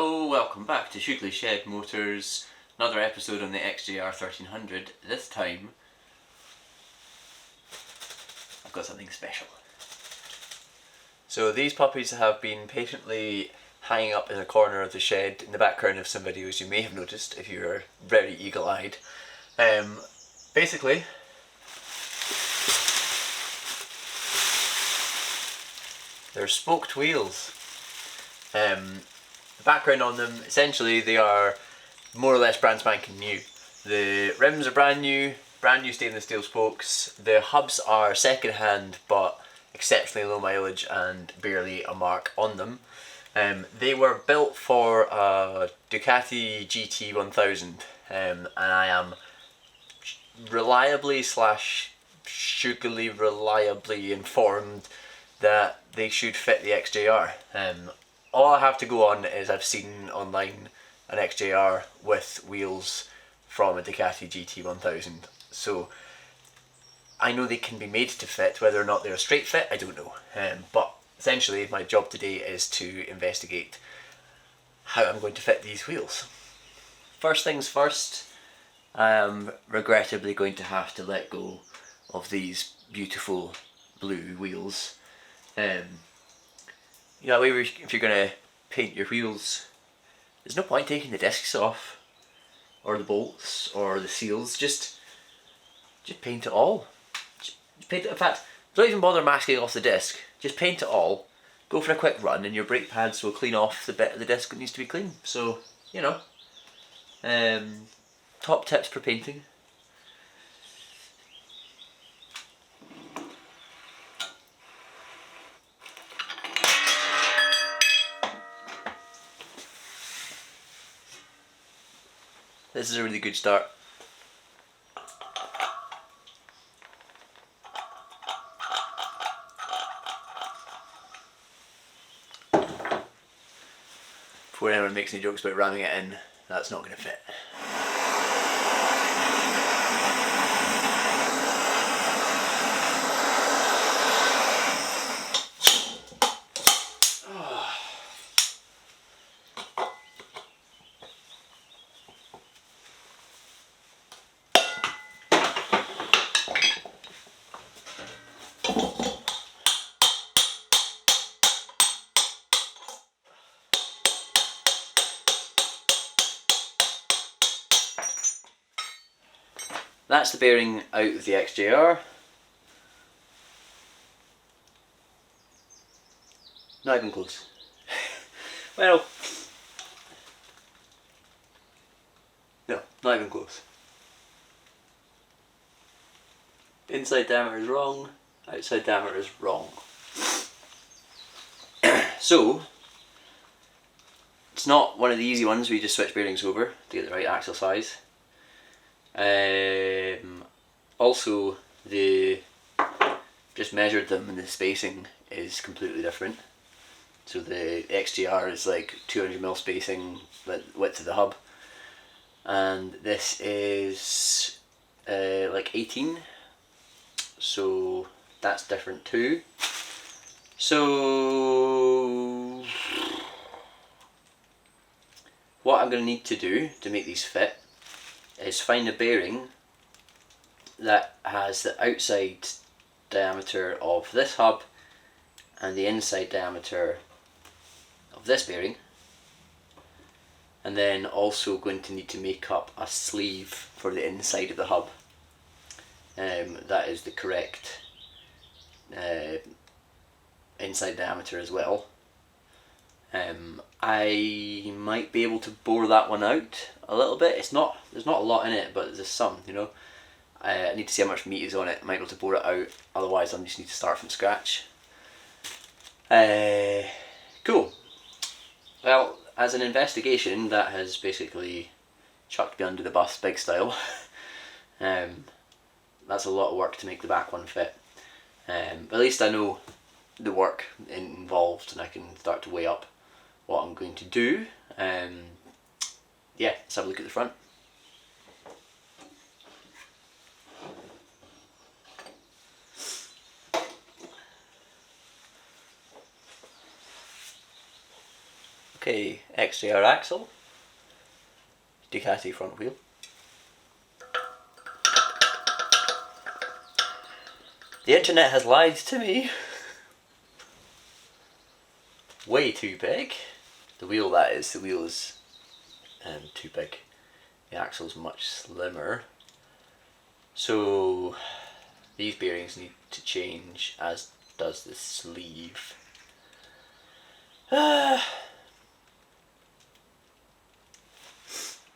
Hello, welcome back to Shoogly Shed Motors, another episode on the XJR1300. This time, I've got something special. So these puppies have been patiently hanging up in a corner of the shed in the background of some videos you may have noticed if you're very eagle-eyed. Basically, they're spoked wheels. The background on them, essentially they are more or less brand spanking new. The rims are brand new stainless steel spokes. The hubs are second hand but exceptionally low mileage and barely a mark on them. They were built for a Ducati GT1000 and I am Shoogly reliably informed that they should fit the XJR. All I have to go on is I've seen online an XJR with wheels from a Ducati GT1000. So I know they can be made to fit. Whether or not they're a straight fit, I don't know. But essentially my job today is to investigate how I'm going to fit these wheels. First things first, I am regrettably going to have to let go of these beautiful blue wheels. That way, if you're going to paint your wheels, there's no point taking the discs off, or the bolts, or the seals. Just paint it all. Just paint it. In fact, don't even bother masking off the disc. Just paint it all. Go for a quick run, and your brake pads will clean off the bit of the disc that needs to be clean. So, you know, top tips for painting. This is a really good start. Before anyone makes any jokes about ramming it in, that's not going to fit. That's the bearing out of the XJR. Not even close. Well, no, not even close. Inside diameter is wrong, outside diameter is wrong. So, it's not one of the easy ones where you just switch bearings over to get the right axle size. Also, just measured them and the spacing is completely different. So the XJR is like 200mm spacing width of the hub, and this is like 18, so that's different too. So what I'm going to need to do to make these fit is find a bearing that has the outside diameter of this hub and the inside diameter of this bearing, and then also going to need to make up a sleeve for the inside of the hub. That is the correct inside diameter as well. I might be able to bore that one out a little bit. There's not a lot in it, but there's some, you know. I need to see how much meat is on it. I might be able to bore it out, otherwise I'll just need to start from scratch. Cool. Well, as an investigation, that has basically chucked me under the bus, big style. That's a lot of work to make the back one fit. But at least I know the work involved and I can start to weigh up what I'm going to do. Yeah, let's have a look at the front. Okay, XJR axle, Ducati front wheel. The internet has lied to me. Way too big. The wheel, that is, the wheel is too big. The axle's much slimmer. So these bearings need to change, as does the sleeve.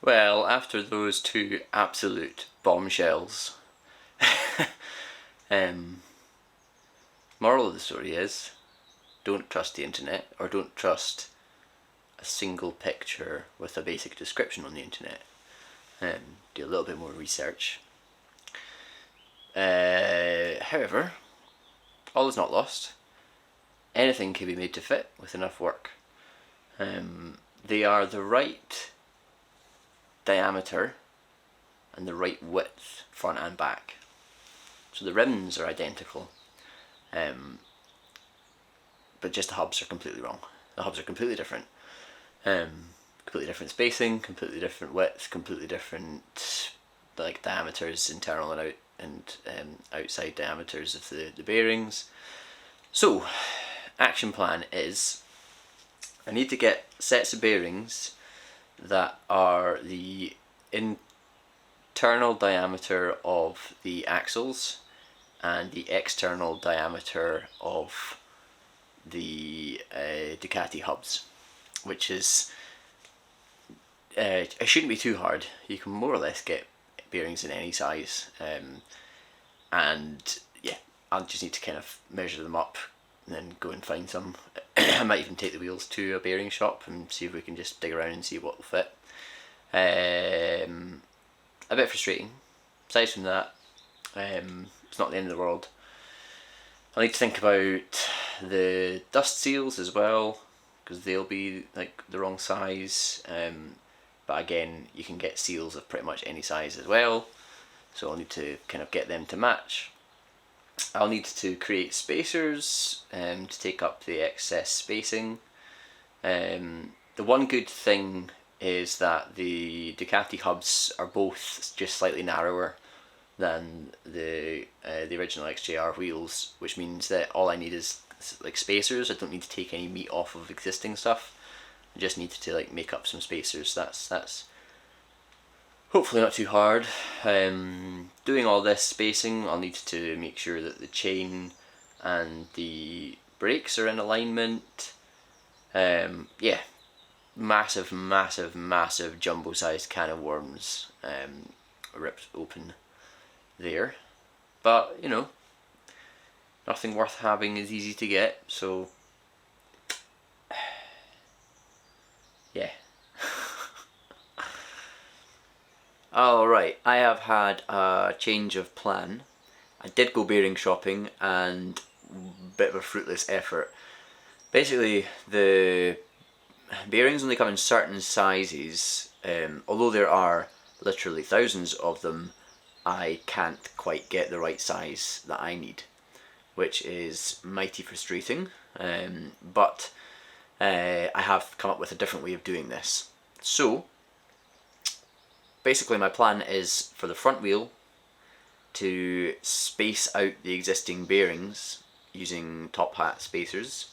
Well, after those two absolute bombshells, moral of the story is, don't trust the internet, or don't trust a single picture with a basic description on the internet. Do a little bit more research. However, all is not lost. Anything can be made to fit with enough work. They are the right diameter and the right width, front and back. So the rims are identical, but just the hubs are completely wrong. The hubs are completely different. Completely different spacing, completely different width, completely different like diameters, internal and out and outside diameters of the bearings. So, action plan is, I need to get sets of bearings that are the internal diameter of the axles and the external diameter of the Ducati hubs, which is, it shouldn't be too hard. You can more or less get bearings in any size, and yeah, I'll just need to kind of measure them up and then go and find some. I might even take the wheels to a bearing shop and see if we can just dig around and see what will fit. A bit frustrating. Aside from that, it's not the end of the world. I need to think about the dust seals as well, because they'll be like the wrong size. But again, you can get seals of pretty much any size as well, so I'll need to kind of get them to match. I'll need to create spacers to take up the excess spacing. The one good thing is that the Ducati hubs are both just slightly narrower than the original XJR wheels, which means that all I need is like spacers. I don't need to take any meat off of existing stuff. I just need to like make up some spacers. That's hopefully not too hard. Doing all this spacing, I'll need to make sure that the chain and the brakes are in alignment. Yeah, massive jumbo sized can of worms ripped open there, but you know, nothing worth having is easy to get, so yeah. Alright, I have had a change of plan. I did go bearing shopping, and a bit of a fruitless effort. Basically, the bearings only come in certain sizes, although there are literally thousands of them. I can't quite get the right size that I need, which is mighty frustrating, but I have come up with a different way of doing this. So basically my plan is for the front wheel to space out the existing bearings using top hat spacers,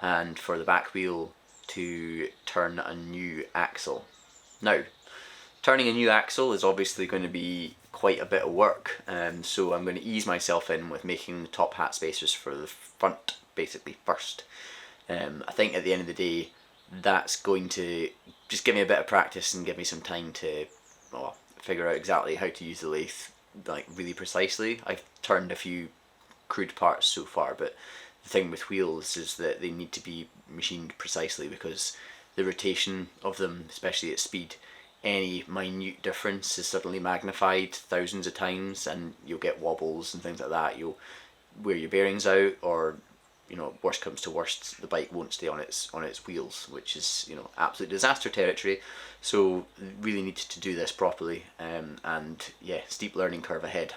and for the back wheel to turn a new axle. Now, turning a new axle is obviously going to be quite a bit of work, so I'm going to ease myself in with making the top hat spacers for the front basically first. I think at the end of the day that's going to just give me a bit of practice and give me some time to figure out exactly how to use the lathe like really precisely. I've turned a few crude parts so far, but the thing with wheels is that they need to be machined precisely, because the rotation of them, especially at speed, any minute difference is suddenly magnified thousands of times, and you'll get wobbles and things like that. You'll wear your bearings out, or you know, worst comes to worst, the bike won't stay on its wheels, which is, you know, absolute disaster territory. So really need to do this properly, and yeah, steep learning curve ahead.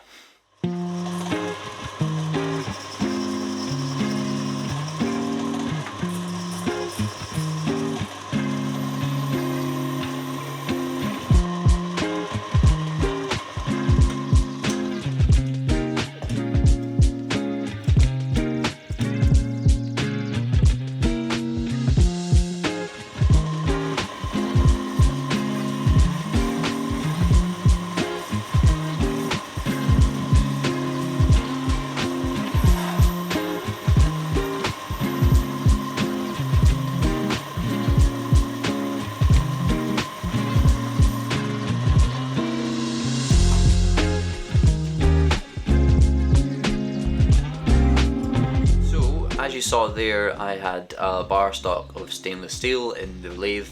saw there, I had a bar stock of stainless steel in the lathe,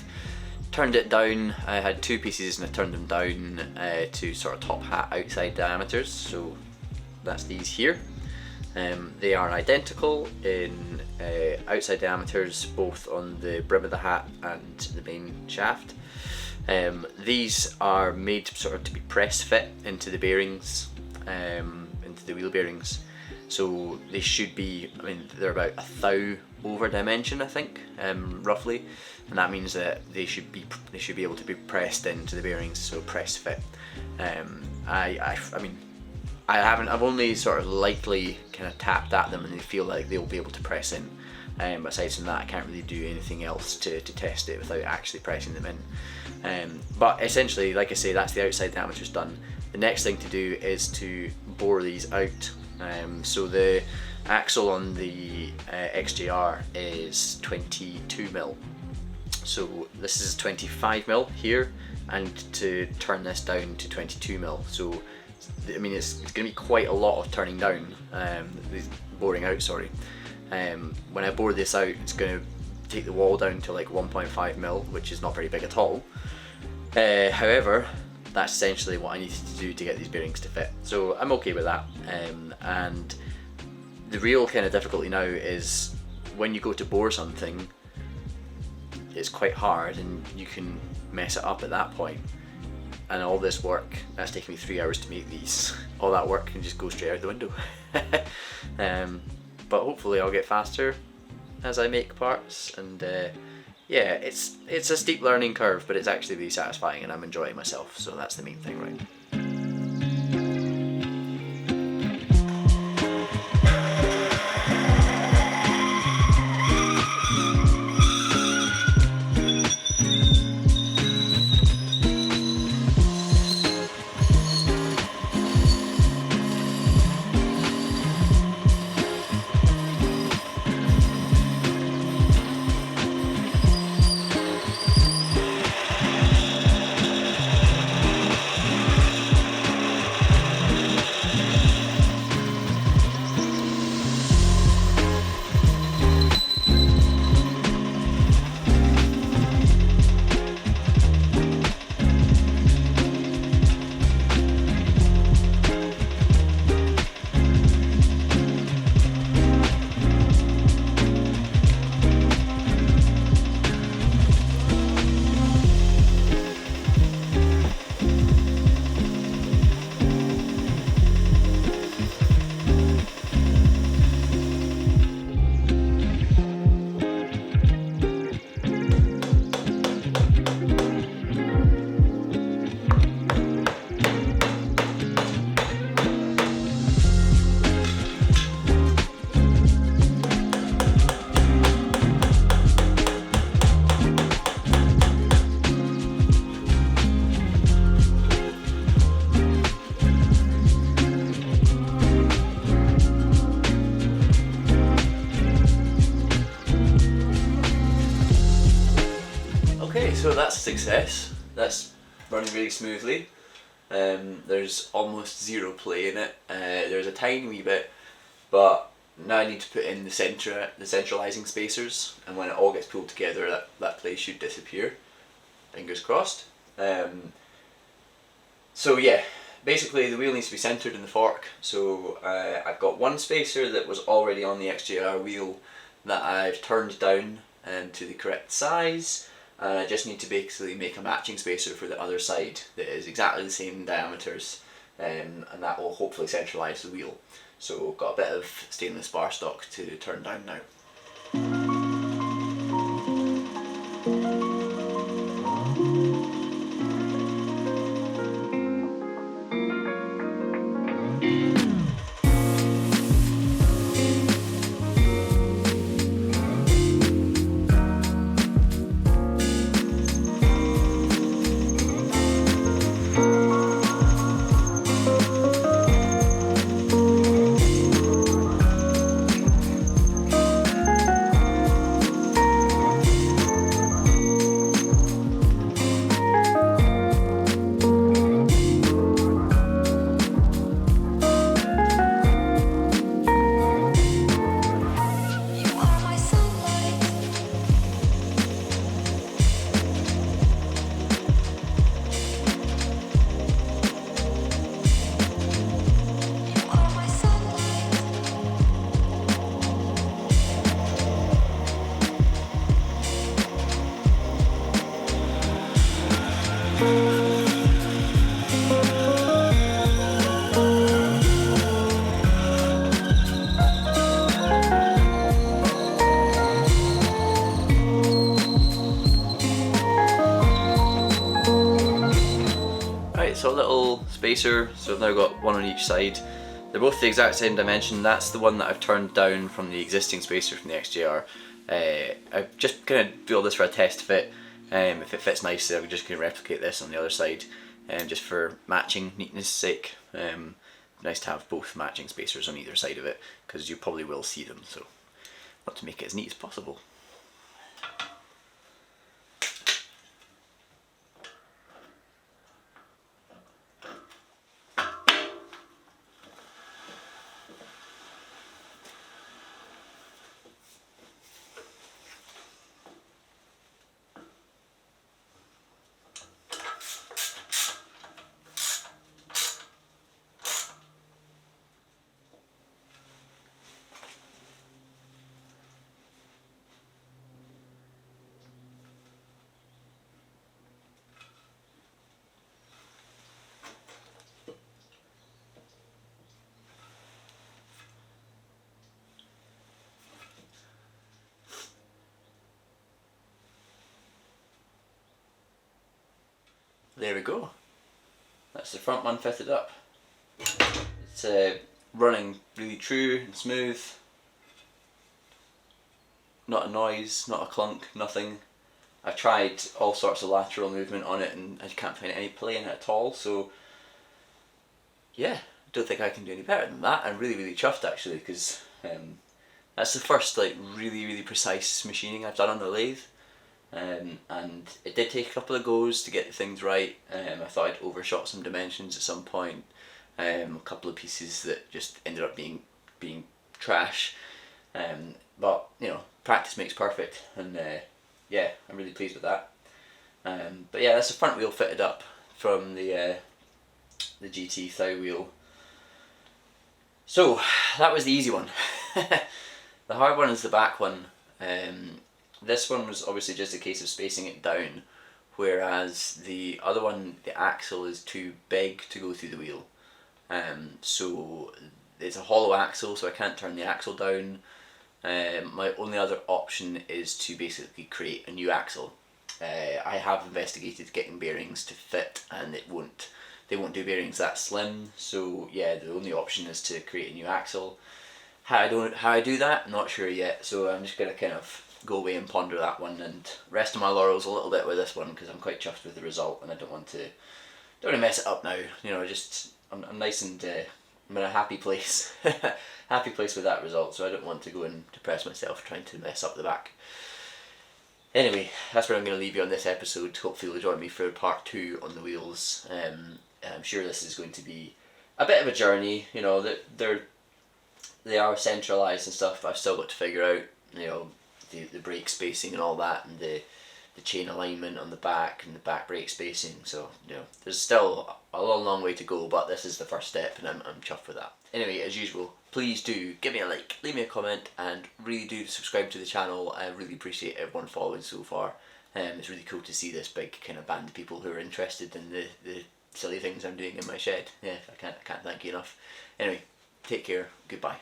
turned it down. I had two pieces and I turned them down to sort of top hat outside diameters, so that's these here. They are identical in outside diameters, both on the brim of the hat and the main shaft. These are made sort of to be press fit into the bearings, into the wheel bearings. So they should be, I mean, they're about a thou over dimension, I think, roughly, and that means that they should be able to be pressed into the bearings, so press fit. I've only sort of lightly kind of tapped at them, and they feel like they'll be able to press in. But aside from that, I can't really do anything else to test it without actually pressing them in. But essentially, like I say, that's the outside diameters done. The next thing to do is to bore these out. So the axle on the XJR is 22mm. So this is 25mm here, and to turn this down to 22mm. So I mean, it's going to be quite a lot of turning down, boring out, sorry. When I bore this out, it's going to take the wall down to like 1.5mm, which is not very big at all. However, that's essentially what I needed to do to get these bearings to fit. So I'm okay with that. And the real kind of difficulty now is when you go to bore something, it's quite hard and you can mess it up at that point. And all this work, that's taken me 3 hours to make these, all that work can just go straight out the window. But hopefully I'll get faster as I make parts, and yeah, it's a steep learning curve, but it's actually really satisfying and I'm enjoying myself, so that's the main thing, right? So that's a success. That's running really smoothly. There's almost zero play in it. There's a tiny wee bit, but now I need to put in the centralizing spacers, and when it all gets pulled together, that play should disappear. Fingers crossed. So yeah, basically the wheel needs to be centered in the fork. So I've got one spacer that was already on the XJR wheel that I've turned down to the correct size. And I just need to basically make a matching spacer for the other side that is exactly the same diameters, and that will hopefully centralise the wheel. So got a bit of stainless bar stock to turn down now. Right, so a little spacer, so I've now got one on each side. They're both the exact same dimension. That's the one that I've turned down from the existing spacer from the XJR. I've just kind of built this for a test fit. If it fits nicely, I'm just going to replicate this on the other side, just for matching neatness sake. Nice to have both matching spacers on either side of it, because you probably will see them, so I want to make it as neat as possible. There we go. That's the front one fitted up. It's running really true and smooth. Not a noise, not a clunk, nothing. I've tried all sorts of lateral movement on it and I can't find any play in it at all, so yeah, don't think I can do any better than that. I'm really chuffed actually, because that's the first like really precise machining I've done on the lathe. And it did take a couple of goes to get things right. I thought I'd overshot some dimensions at some point. A couple of pieces that just ended up being trash. But you know, practice makes perfect, and yeah, I'm really pleased with that. But yeah, that's the front wheel fitted up from the GT thigh wheel. So that was the easy one. The hard one is the back one. This one was obviously just a case of spacing it down, whereas the other one, the axle is too big to go through the wheel. So it's a hollow axle, so I can't turn the axle down. My only other option is to basically create a new axle. I have investigated getting bearings to fit, and they won't do bearings that slim. So yeah, the only option is to create a new axle. How I do that, I'm not sure yet. So I'm just gonna kind of go away and ponder that one and rest on my laurels a little bit with this one, because I'm quite chuffed with the result and I don't want to mess it up now. You know, just I'm nice and I'm in a happy place, happy place with that result. So I don't want to go and depress myself trying to mess up the back. Anyway, that's where I'm going to leave you on this episode. Hopefully you'll join me for part 2 on the wheels. I'm sure this is going to be a bit of a journey. You know, they are centralised and stuff. I've still got to figure out, you know, the brake spacing and all that, and the chain alignment on the back and the back brake spacing. So you know, there's still a long way to go, but this is the first step, and I'm chuffed with that. Anyway, as usual, please do give me a like, leave me a comment, and really do subscribe to the channel. I really appreciate everyone following so far. It's really cool to see this big kind of band of people who are interested in the silly things I'm doing in my shed. Yeah, I can't thank you enough. Anyway, take care, goodbye.